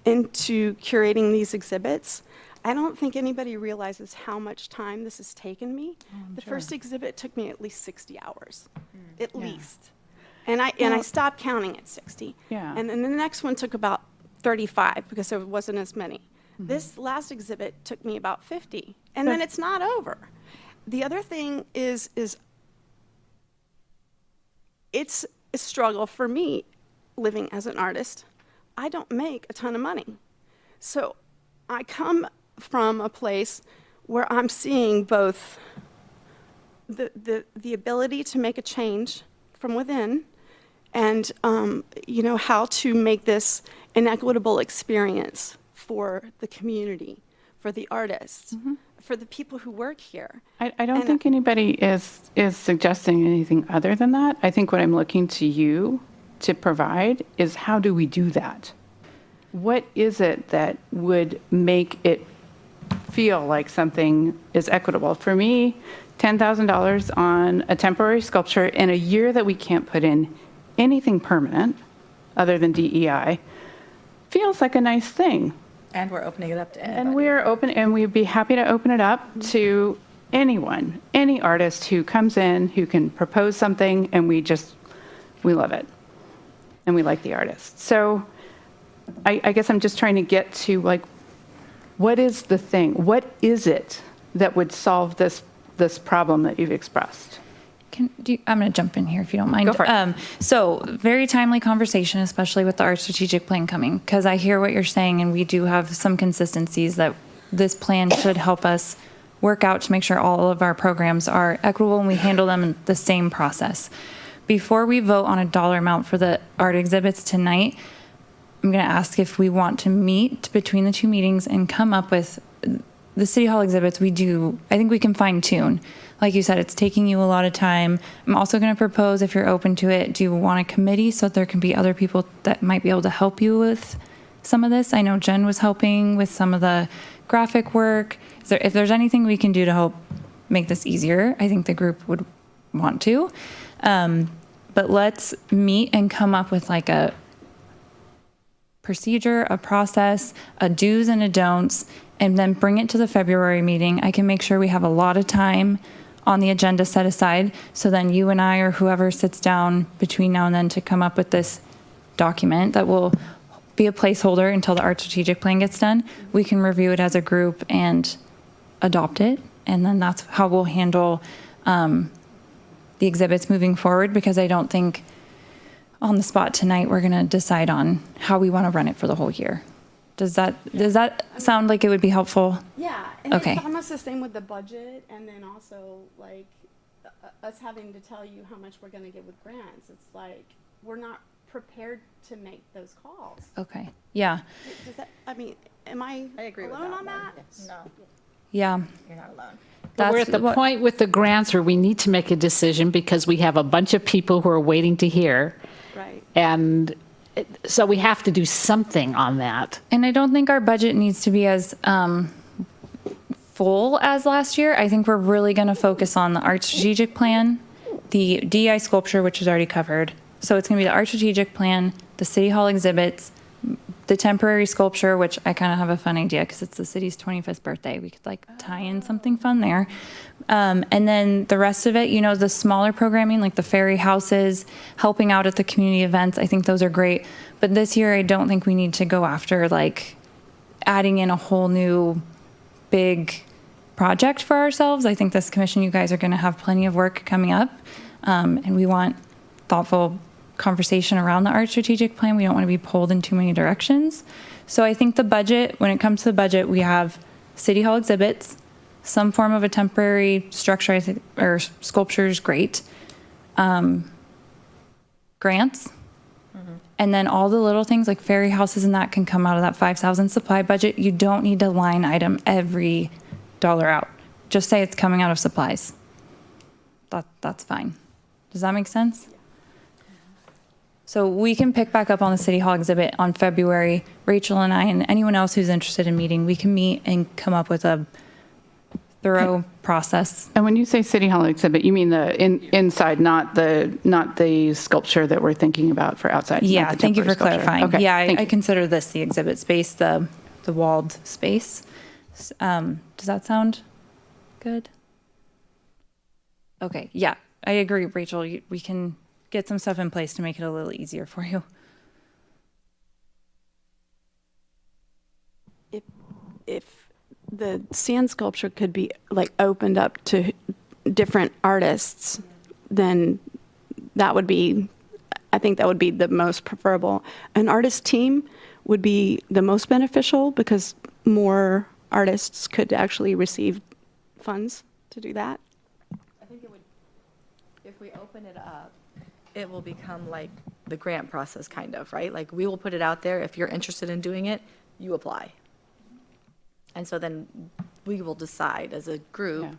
into curating these exhibits. I don't think anybody realizes how much time this has taken me. The first exhibit took me at least 60 hours, at least. And I stopped counting at 60. Yeah. And then the next one took about 35 because there wasn't as many. This last exhibit took me about 50. And then it's not over. The other thing is it's a struggle for me living as an artist. I don't make a ton of money. So I come from a place where I'm seeing both the ability to make a change from within, and how to make this an equitable experience for the community, for the artists, for the people who work here. I don't think anybody is suggesting anything other than that. I think what I'm looking to you to provide is how do we do that? What is it that would make it feel like something is equitable? For me, $10,000 on a temporary sculpture in a year that we can't put in anything permanent other than DEI feels like a nice thing. And we're opening it up to anybody. And we're open, and we'd be happy to open it up to anyone, any artist who comes in, who can propose something, and we love it. And we like the artist. So I guess I'm just trying to get to, like, what is the thing? What is it that would solve this problem that you've expressed? I'm going to jump in here if you don't mind. Go for it. So very timely conversation, especially with the art strategic plan coming, because I hear what you're saying, and we do have some consistencies that this plan should help us work out to make sure all of our programs are equitable and we handle them in the same process. Before we vote on a dollar amount for the art exhibits tonight, I'm going to ask if we want to meet between the two meetings and come up with the City Hall exhibits. I think we can fine tune. Like you said, it's taking you a lot of time. I'm also going to propose, if you're open to it, do you want a committee so that there can be other people that might be able to help you with some of this? I know Jen was helping with some of the graphic work. If there's anything we can do to help make this easier, I think the group would want to. But let's meet and come up with like a procedure, a process, a do's and a don'ts, and then bring it to the February meeting. I can make sure we have a lot of time on the agenda set aside, so then you and I or whoever sits down between now and then to come up with this document that will be a placeholder until the art strategic plan gets done. We can review it as a group and adopt it, and then that's how we'll handle the exhibits moving forward, because I don't think on the spot tonight we're going to decide on how we want to run it for the whole year. Does that sound like it would be helpful? Yeah, and Okay. it's almost the same with the budget, and then also like us having to tell you how much we're going to get with grants. It's like we're not prepared to make those calls. Okay. Yeah. Does that? I mean, am I alone on that? No, Yeah. you're not alone. But we're at the point with the grants where we need to make a decision because we have a bunch of people who are waiting to hear. Right. And so we have to do something on that. And I don't think our budget needs to be as full as last year. I think we're really going to focus on the art strategic plan, the DEI sculpture, which is already covered. So it's going to be the art strategic plan, the City Hall exhibits, the temporary sculpture, which I kind of have a fun idea because it's the city's 25th birthday. We could like tie in something fun there. And then the rest of it, the smaller programming, like the fairy houses, helping out at the community events, I think those are great. But this year, I don't think we need to go after like adding in a whole new big project for ourselves. I think this commission, you guys are going to have plenty of work coming up. And we want thoughtful conversation around the art strategic plan. We don't want to be pulled in too many directions. So I think the budget, when it comes to the budget, we have City Hall exhibits, some form of a temporary structure, I think, or sculpture is great. Grants. And then all the little things like fairy houses and that can come out of that 5,000 supply budget. You don't need to line item every dollar out. Just say it's coming out of supplies. That's fine. Does that make sense? So we can pick back up on the City Hall exhibit on February. Rachel and I and anyone else who's interested in meeting, we can meet and come up with a thorough process. And when you say City Hall exhibit, you mean the inside, not the sculpture that we're thinking about for outside? Yeah, not the thank you for temporary sculpture. clarifying. Okay, Yeah, thank I you. consider this the exhibit space, the walled space. Does that sound good? Okay, yeah, I agree, Rachel. We can get some stuff in place to make it a little easier for you. If the sand sculpture could be like opened up to different artists, then that would be, I think that would be the most preferable. An artist team would be the most beneficial because more artists could actually receive funds to do that. think it would, if we open it up, it will become like the grant process kind of, right? Like we will put it out there. If you're interested in doing it, you apply. And so then we will decide as a group Yeah.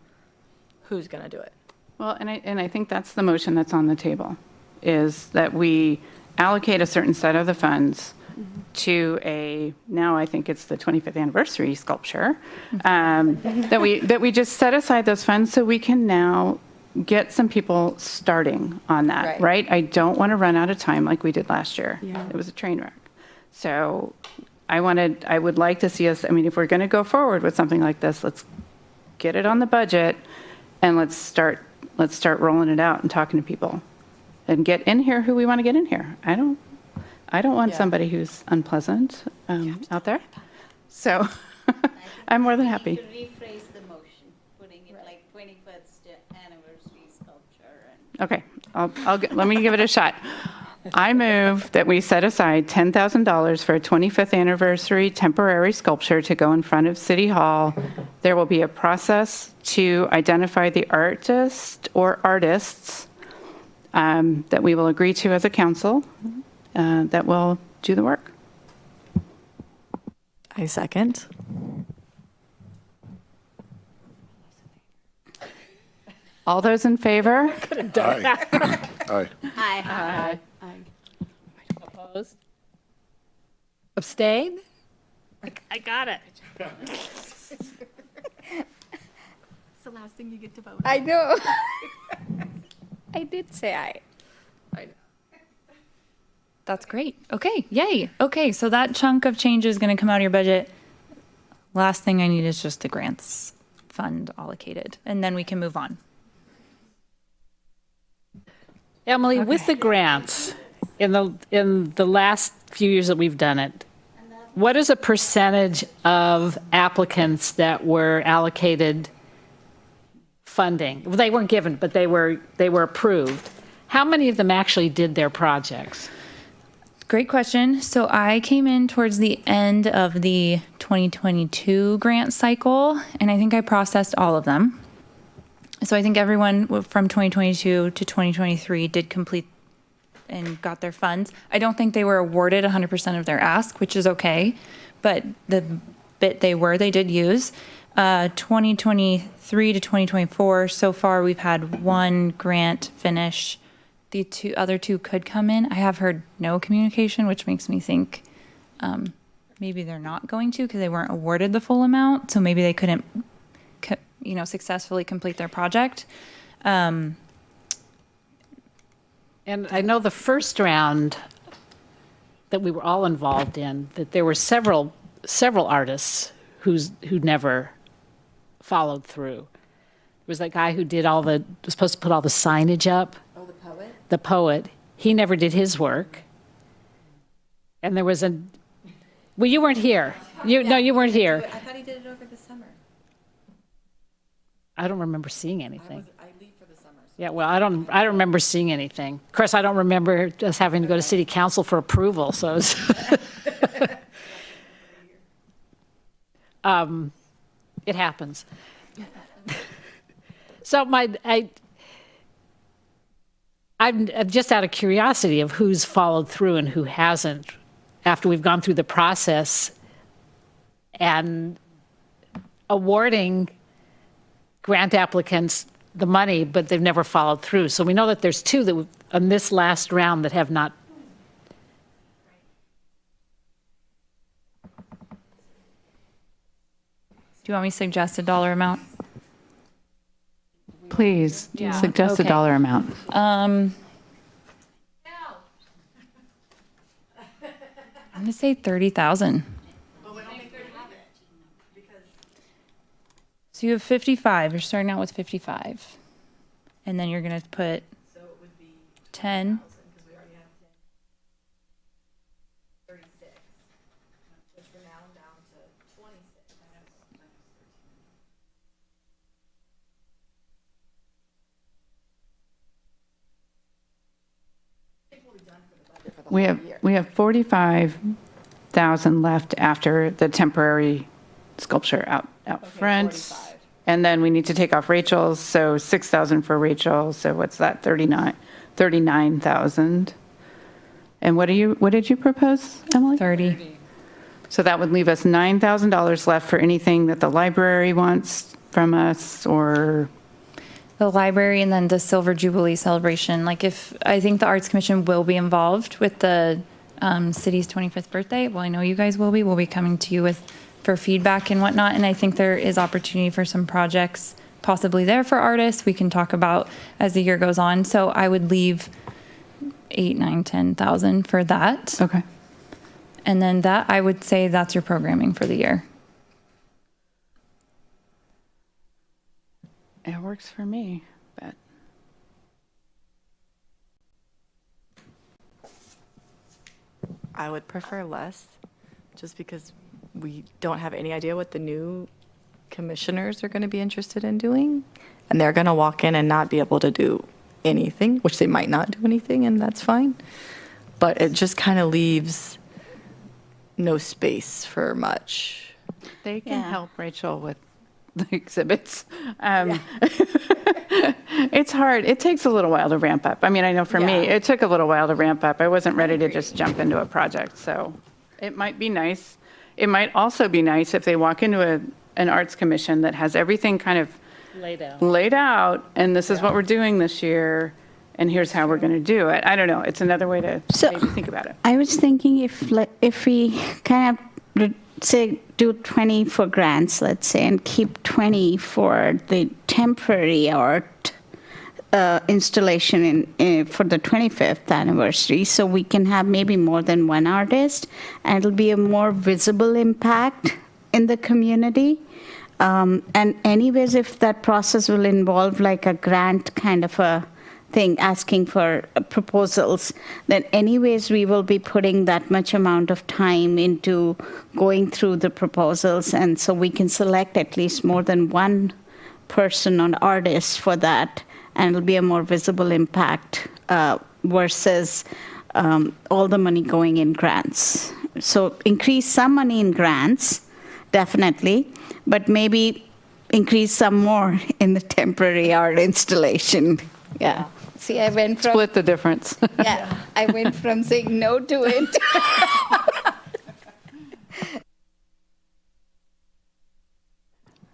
who's going to do it. Well, and I think that's the motion that's on the table, is that we allocate a certain set of the funds to now I think it's the 25th anniversary sculpture, that we just set aside those funds so we can now get some people starting on that, right? I don't want to run out of time like we did last year. Yeah. It was a train wreck. So I would like to see us, I mean, if we're going to go forward with something like this, let's get it on the budget and let's start rolling it out and talking to people and get in here who we want to get in here. I don't want somebody who's unpleasant out there. So I'm more than happy. To rephrase the motion, putting it like 21st anniversary sculpture and. Okay, let me give it a shot. I move that we set aside $10,000 for a 25th anniversary temporary sculpture to go in front of City Hall. There will be a process to identify the artist or artists that we will agree to as a council that will do the work. I second. All those in favor? Aye. Aye. Aye. Opposed? Abstain? I got it. It's the last thing you get to vote on. I know. I did say aye. That's great. Okay, yay. Okay, so that chunk of change is going to come out of your budget. Last thing I need is just the grants fund allocated, and then we can move on. Emily, with the grants, in the last few years that we've done it, what is a percentage of applicants that were allocated funding? Well, they weren't given, but they were approved. How many of them actually did their projects? Great question. So I came in towards the end of the 2022 grant cycle, and I think I processed all of them. So I think everyone from 2022 to 2023 did complete and got their funds. I don't think they were awarded 100% of their ask, which is okay, but the bit they did use. 2023 to 2024, so far we've had one grant finish. The other two could come in. I have heard no communication, which makes me think maybe they're not going to because they weren't awarded the full amount. So maybe they couldn't, successfully complete their project. And I know the first round that we were all involved in, that there were several artists who never followed through. There was that guy who was supposed to put all the signage up. Oh, the poet? The poet. He never did his work. And there was well, you weren't here. No, you weren't here. I thought he did it over the summer. I don't remember seeing anything. I leave for the summer. Yeah, well, I don't remember seeing anything. Of course, I don't remember us having to go to city council for approval, so it's it happens. So I'm just out of curiosity of who's followed through and who hasn't after we've gone through the process and awarding grant applicants the money, but they've never followed through. So we know that there's two that on this last round that have not. Do you want me to suggest a dollar amount? Please suggest a Okay. dollar amount. I'm going to say 30,000. So you have 55. You're starting out with 55. And then you're going to put 10. We have 45,000 left after the temporary sculpture out front. And then we need to take off Rachel's, so 6,000 for Rachel, so what's that, 39,000. And what did you propose, Emily? 30. So that would leave us $9,000 left for anything that the library wants from us, or, The library and then the Silver Jubilee celebration. Like I think the Arts Commission will be involved with the city's 25th birthday. Well, I know you guys will be. We'll be coming to you for feedback and whatnot. And I think there is opportunity for some projects possibly there for artists we can talk about as the year goes on. So I would leave 8, 9, 10,000 for that. okay. And then that, I would say that's your programming for the year. It works for me, but. I would prefer less, just because we don't have any idea what the new commissioners are going to be interested in doing. And they're going to walk in and not be able to do anything, which they might not do anything, and that's fine. But it just kind of leaves no space for much. They can Yeah. help Rachel with the exhibits. It's hard. It takes a little while to ramp up. I mean, I know for me, Yeah. it took a little while to ramp up. I wasn't ready to just jump into a project, so it might be nice. It might also be nice if they walk into an arts commission that has everything kind of laid out, and this is what we're doing this year, and here's how we're going to do it. I don't know. It's another way to So- maybe think about it. I was thinking if we kind of say do 20 for grants, let's say, and keep 20 for the temporary art installation for the 25th anniversary, so we can have maybe more than one artist, and it'll be a more visible impact in the community. And anyways, if that process will involve like a grant kind of a thing, asking for proposals, then anyways, we will be putting that much amount of time into going through the proposals, and so we can select at least more than one person or artist for that, and it'll be a more visible impact versus all the money going in grants. So increase some money in grants, definitely, but maybe increase some more in the temporary art installation. Yeah. See, I went from Split the difference. yeah, I went from saying no to it.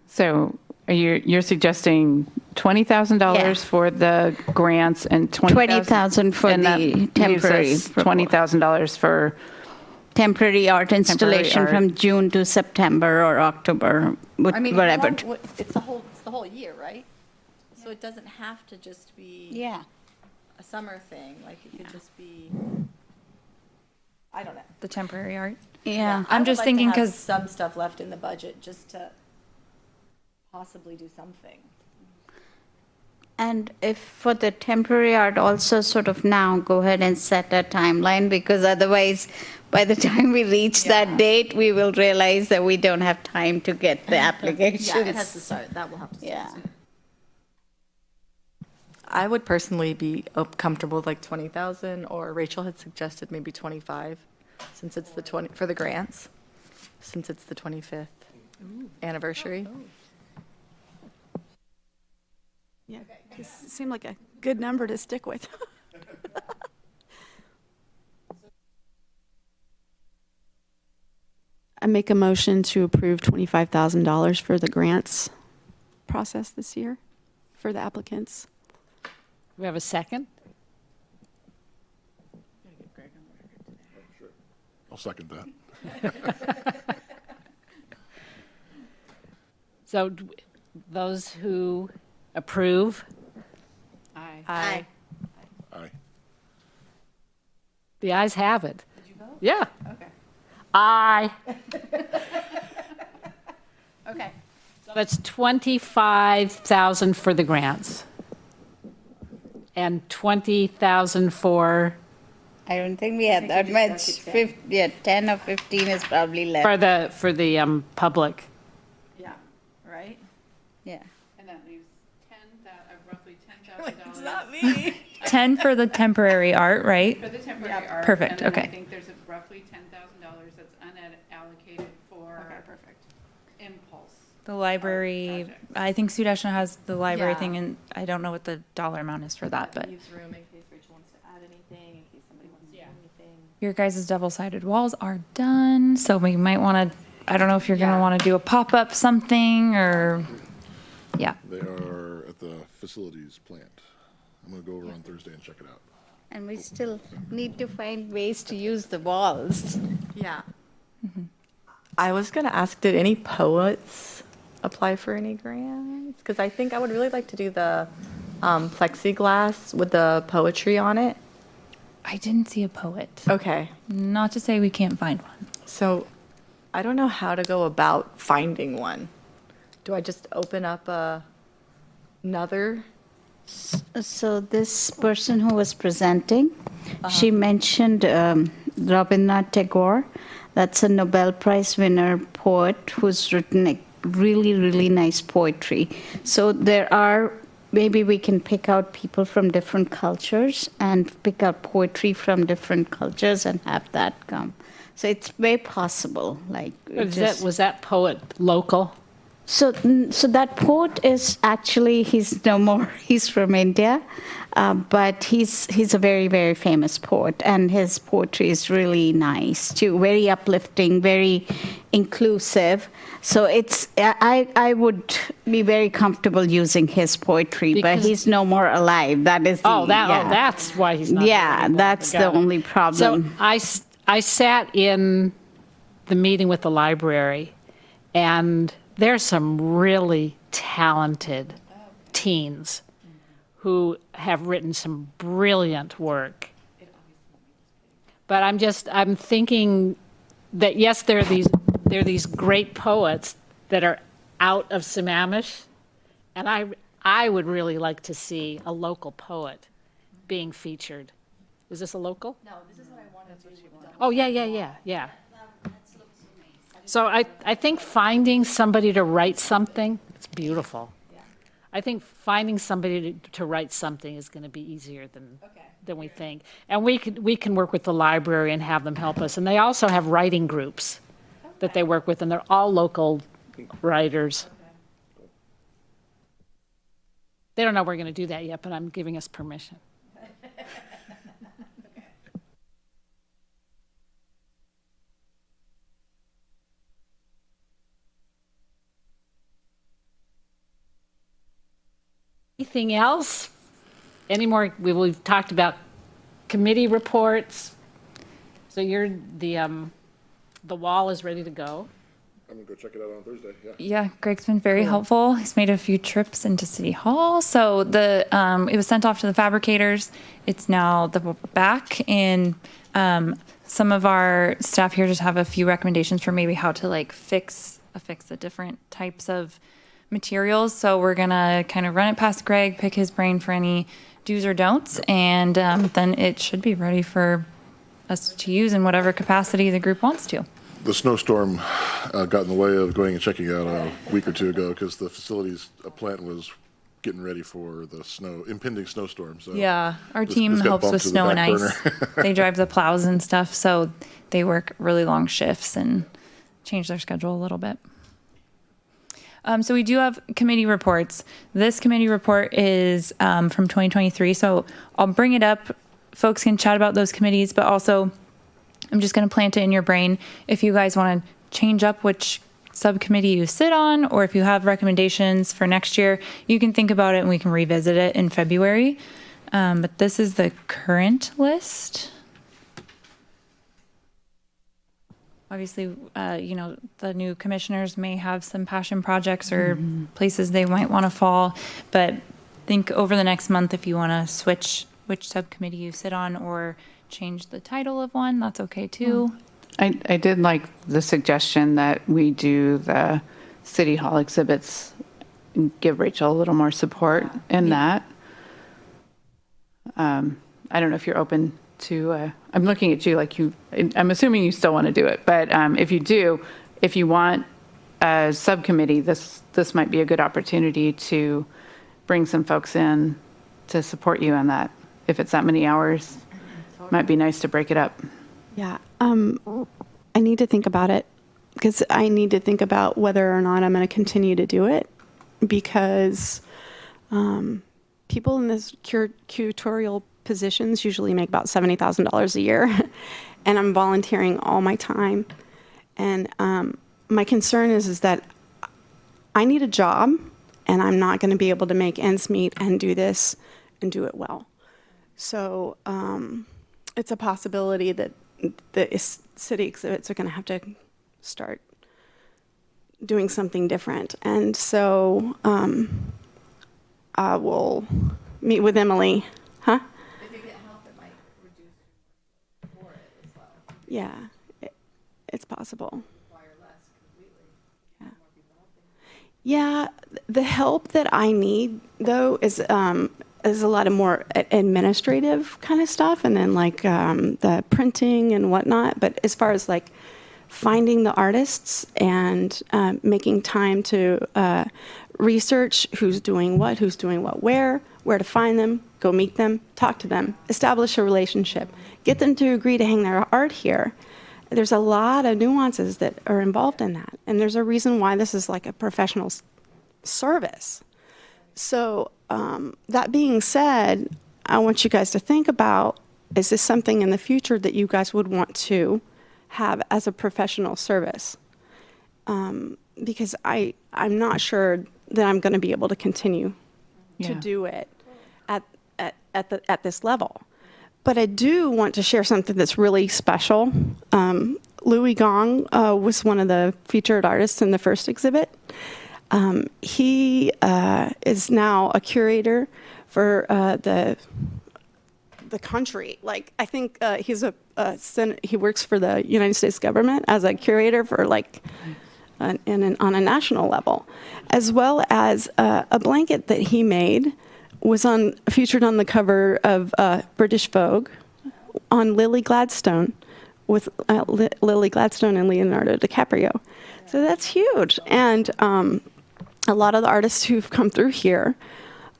So you're suggesting $20,000 Yeah. for the grants and 20,000 for and that the leaves temporary us $20,000 for, Temporary art installation art. from June to September or October, whatever. It's the whole year, right? So it doesn't have to just be Yeah. a summer thing. Like it could just be, I don't know. The temporary art. Yeah. I'm just thinking because 'cause- some stuff left in the budget just to possibly do something. And if for the temporary art also sort of now go ahead and set a timeline, because otherwise by the time we reach that date, we will realize that we don't have time to get the applications. Yeah, it has to start. That will have to start. Yeah. soon. I would personally be comfortable with like 20,000, or Rachel had suggested maybe 25, since it's the 20 for the grants, since it's the 25th anniversary. Yeah, it seemed like a good number to stick with. I make a motion to approve $25,000 for the grants process this year for the applicants. We have a second? I'll second that. So those who approve, Aye. Aye. Aye. the ayes have it. Did you vote? Yeah. Okay. Aye. Okay. So that's 25,000 for the grants. And 20,000 for, I don't think we had that much. 10 or 15 is probably less. for the public. Yeah, right? Yeah. And that leaves roughly $10,000. It's not me. 10 for the temporary art, right? For the temporary art. Perfect, And then I okay. think there's roughly $10,000 that's unallocated for Perfect. impulse. The library, I think Sudeshna has the library Yeah. thing, and I don't know what the dollar amount is for that, but Leaves room in case Rachel wants to add anything, in case somebody wants to do anything. your guys' double-sided walls are done, so we might want to, I don't know if you're going to Yeah. want to do a pop-up something, or, yeah. They are at the facilities plant. I'm gonna go over on Thursday and check it out. And we still need to find ways to use the walls. Yeah. I was gonna ask, did any poets apply for any grants? Because I think I would really like to do the plexiglass with the poetry on it. I didn't see a poet. Okay. Not to say we can't find one. So I don't know how to go about finding one. Do I just open up another? So this person who was presenting, she mentioned Rabindranath Tagore. That's a Nobel Prize winner poet who's written a really, really nice poetry. So there are, maybe we can pick out people from different cultures and pick out poetry from different cultures and have that come. So it's very possible. Like Was that poet local? so that poet is actually, he's no more, he's from India, but he's a very, very famous poet, and his poetry is really nice too, very uplifting, very inclusive. So I would be very comfortable using his poetry, but Because- he's no more alive. That is the, That's why he's not. yeah, available. that's the Got it. only So problem. I sat in the meeting with the library, and there's some really talented teens who have written some brilliant work. But I'm thinking that yes, there are these great poets that are out of Sammamish, and I would really like to see a local poet being featured. Is this a local? No, this is what I wanted to do. Oh, yeah. So I think finding somebody to write something, it's beautiful. I think finding somebody to write something is going to be easier than we think. And we can work with the library and have them help us. And they also have writing groups that they work with, and they're all local writers. They don't know we're going to do that yet, but I'm giving us permission. Anything else? Any more? We've talked about committee reports. So the wall is ready to go. I'm gonna go check it out on Thursday, yeah. Yeah, Greg's been very helpful. He's made a few trips into City Hall. So it was sent off to the fabricators. It's now back, and some of our staff here just have a few recommendations for maybe how to like fix the different types of materials. So we're gonna kind of run it past Greg, pick his brain for any do's or don'ts, and then it should be ready for us to use in whatever capacity the group wants to. The snowstorm got in the way of going and checking out a week or two ago because the facilities plant was getting ready for the impending snowstorm. So Yeah, our this- team this got helps bumped with to the snow and back ice. burner. They drive the plows and stuff, so they work really long shifts and change their schedule a little bit. So we do have committee reports. This committee report is from 2023, so I'll bring it up. Folks can chat about those committees, but also I'm just going to plant it in your brain. If you guys want to change up which subcommittee you sit on, or if you have recommendations for next year, you can think about it and we can revisit it in February. But this is the current list. Obviously, the new commissioners may have some passion projects or places they might want to fall, but think over the next month if you want to switch which subcommittee you sit on or change the title of one, that's okay too. I did like the suggestion that we do the City Hall exhibits and give Rachel a little more support in that. I don't know if you're open to, I'm looking at you like I'm assuming you still want to do it, but if you do, if you want a subcommittee, this might be a good opportunity to bring some folks in to support you on that. If it's that many hours, might be nice to break it up. Yeah, I need to think about it. because I need to think about whether or not I'm going to continue to do it, because people in this curatorial positions usually make about $70,000 a year, and I'm volunteering all my time. And my concern is that I need a job, and I'm not going to be able to make ends meet and do this and do it well. So it's a possibility that the city exhibits are going to have to start doing something different. And so I will meet with Emily. Huh? If you get help, it might reduce for it as well. Yeah, it's possible. Yeah, the help that I need, though, is a lot of more administrative kind of stuff, and then like the printing and whatnot. But as far as like finding the artists and making time to research who's doing what where to find them, go meet them, talk to them, establish a relationship, get them to agree to hang their art here. There's a lot of nuances that are involved in that. And there's a reason why this is like a professional service. So that being said, I want you guys to think about, is this something in the future that you guys would want to have as a professional service? Because I'm not sure that I'm going to be able to continue to Yeah. do it at this level. But I do want to share something that's really special. Louis Gong was one of the featured artists in the first exhibit. He is now a curator for the country. Like, I think he's he works for the United States government as a curator for like on a national level, as well as a blanket that he made was featured on the cover of British Vogue on Lily Gladstone, with Lily Gladstone and Leonardo DiCaprio. So that's huge. And a lot of the artists who've come through here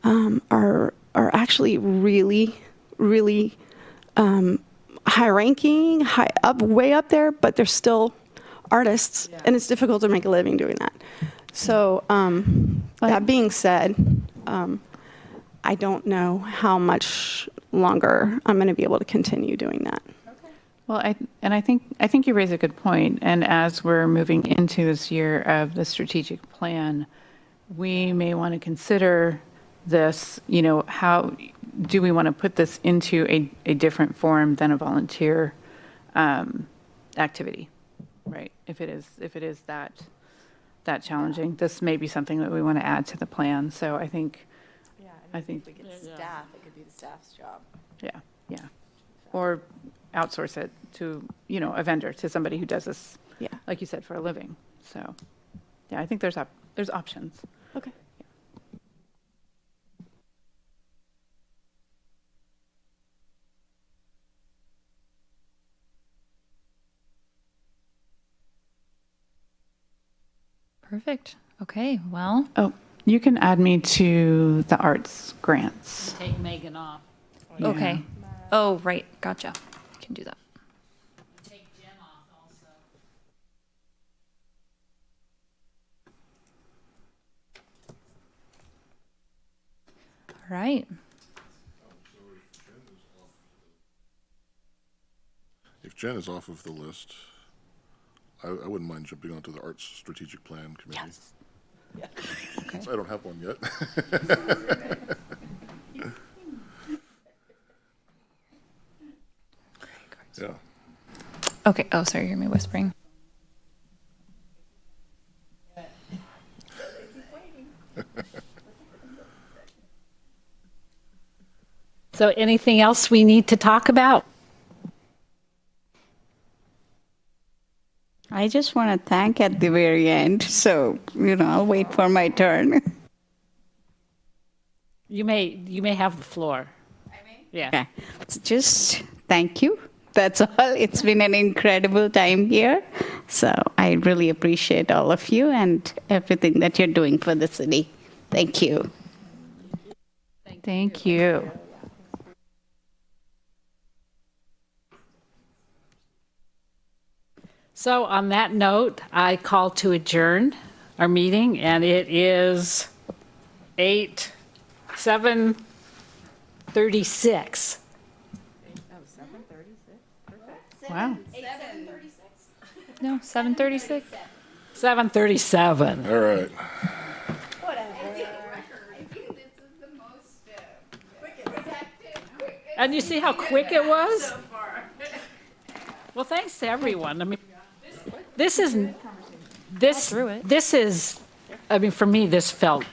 are actually really, really high ranking, way up there, but they're still artists, and it's difficult to make a living doing that. So that being said, I don't know how much longer I'm going to be able to continue doing that. Well, I think you raise a good point. And as we're moving into this year of the strategic plan, we may want to consider this. You know, how do we want to put this into a different form than a volunteer activity, right? If it is that challenging, this may be something that we want to add to the plan. So I think. If we get staff, it could be the staff's job. Yeah. Or outsource it to, a vendor, to somebody who does this, Yeah. like you said, for a living. So, yeah, I think there's options. Okay. Perfect. Okay, well, Oh, you can add me to the arts grants. Take Megan off. okay. Oh, right, gotcha. I can do that. Take Jim off also. All right. If Jen is off of the list, I wouldn't mind jumping onto the Arts Strategic Plan Committee. Yes. I don't have one yet. Yeah. Okay, oh, sorry, you hear me whispering. So anything else we need to talk about? I just want to thank at the very end, so, I'll wait for my turn. You may have the floor. I may? Yeah. Okay. Just thank you. That's all. It's been an incredible time here. So I really appreciate all of you and everything that you're doing for the city. Thank you. Thank you. So on that note, I call to adjourn our meeting, and it is 7:36. Wow. No, 7:36. 7:37. All right. And you see how quick it was? Well, thanks to everyone. I mean, this is, I mean, for me, this felt